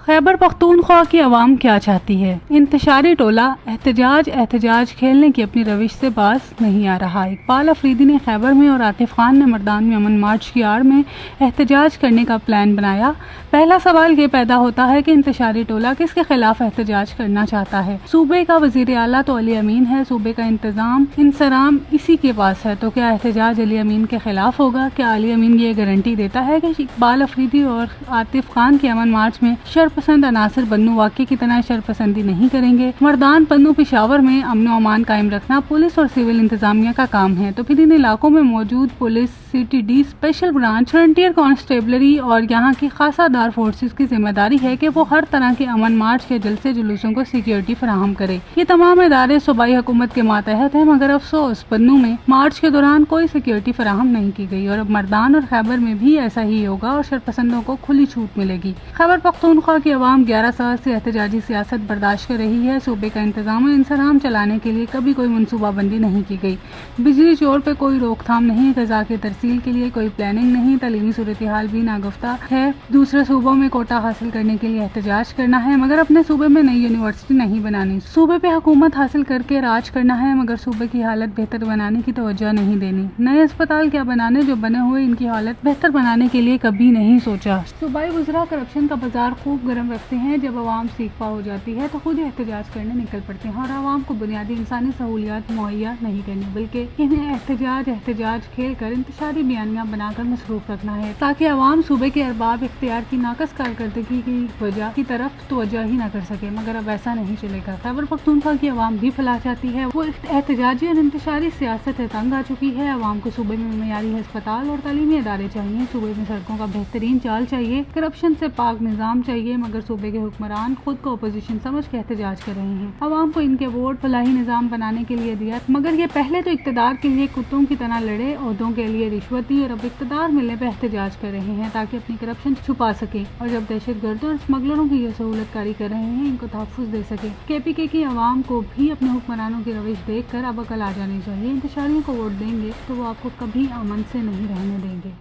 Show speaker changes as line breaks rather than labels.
खैबर पख्तूनख्वा की आवाम क्या चाहती है? इंतशारी टोला एहतजाज खेलने की अपनी रविश से बाज नहीं आ रहा। इकबाल अफरीदी ने खैबर में और आतिफ खान ने मर्दान में अमन मार्च की आड़ में एहतजाज करने का प्लान बनाया। पहला सवाल ये पैदा होता है कि इंतशारी टोला किसके खिलाफ एहतजाज करना चाहता है? सूबे का वजीर आला तो अली अमीन है, सूबे का इंतजाम इसी के पास है, तो क्या एहतजाज अली अमीन के खिलाफ होगा? क्या अली अमीन ये गारंटी देता है कि इकबाल अफरीदी और आतिफ खान के अमन मार्च में शरपसंद अनासर बन्नू वाक़े की तरह शरपसंदी नहीं करेंगे? मर्दान पन्नू पेशावर में अमन व अमान कायम रखना पुलिस और सिविल इंतजामिया का काम है, तो फिर इन इलाकों में मौजूद police, CTD, special branch, frontier constabulary और यहाँ की खासादार फोर्सेस की जिम्मेदारी है कि वो हर तरह के अमन मार्च के जलसे जुलूसों को सिक्योरिटी फराहम करे। ये तमाम इदारे सूबाई हुकूमत के मातहत है, मगर अफसोस पन्नू में मार्च के दौरान कोई सिक्योरिटी फराहम नहीं की गई और अब मर्दान और खैबर में भी ऐसा ही होगा और शरपसंदों को खुली छूट मिलेगी। खैबर पख्तूनख्वा की अवाम 11 साल से एहतजाजी सियासत बर्दाश्त कर रही है। सूबे का इंतजाम इंसराम चलाने के लिए कभी कोई मनसूबाबंदी नहीं की गई। बिजली चोर पे कोई रोकथाम नहीं, ग़िज़ा की तरसील के लिए कोई प्लानिंग नहीं, तालीमी सूरत हाल भी नागुफ्ता है। दूसरे सूबों में कोटा हासिल करने के लिए एहतजाज करना है, मगर अपने सूबे में नई यूनिवर्सिटी नहीं बनानी। सूबे पे हुकूमत हासिल करके राज करना है, मगर सूबे की हालत बेहतर बनाने की तवज्जो नहीं देनी। नए अस्पताल क्या बनाने, जो बने हुए इनकी हालत बेहतर बनाने के लिए कभी नहीं सोचा। सूबाई वज़रा करप्शन का बाजार खूब गर्म रखते हैं। जब आवाम सीखपा हो जाती है तो खुद एहतजाज करने निकल पड़ते हैं और आवाम को बुनियादी इंसानी सहूलियात मुहैया नहीं करनी, बल्कि इन्हें एहतजाज खेल कर इंतशारी बयानियां बनाकर मसरूफ रखना है, ताकि आवाम सूबे के अरबाब इख्तियार की नाकस कारकर्दगी की वजह की तरफ तवज्जो ही न कर सके। मगर अब ऐसा नहीं चलेगा। खैबर पख्तूनख्वा की आवाम भी फैला चाहती है। वो एहतजाजी और इंतशारी सियासत से तंग आ चुकी है। आवाम को सूबे में मयारी अस्पताल और तालीमी इदारे चाहिए, सूबे में सड़कों का बेहतरीन चाल चाहिए, करप्शन से पाक निज़ाम चाहिए, मगर सूबे के हुक्मरान खुद को अपोजिशन समझ के एहतजाज कर रहे हैं। आवाम को इनके वोट फलाही निज़ाम बनाने के लिए दिया, मगर ये पहले तो इक़्तिदार के लिए कुत्तों की तरह लड़े, ओहदों के लिए रिश्वत दी और अब इक़्तिदार मिलने पर एहतजाज कर रहे हैं ताकि अपनी करप्शन छुपा सके और जब दहशतगर्दों और स्मगलरों की ये सहूलत कारी कर रहे हैं इनको तहफ़्फ़ुज़ दे सके। KPK की आवाम को भी अपने हुक्मरानों की रविश देख कर अब अकल आ जानी चाहिए। इंतशारियों को वोट देंगे तो वो आपको कभी अमन से नहीं रहने देंगे।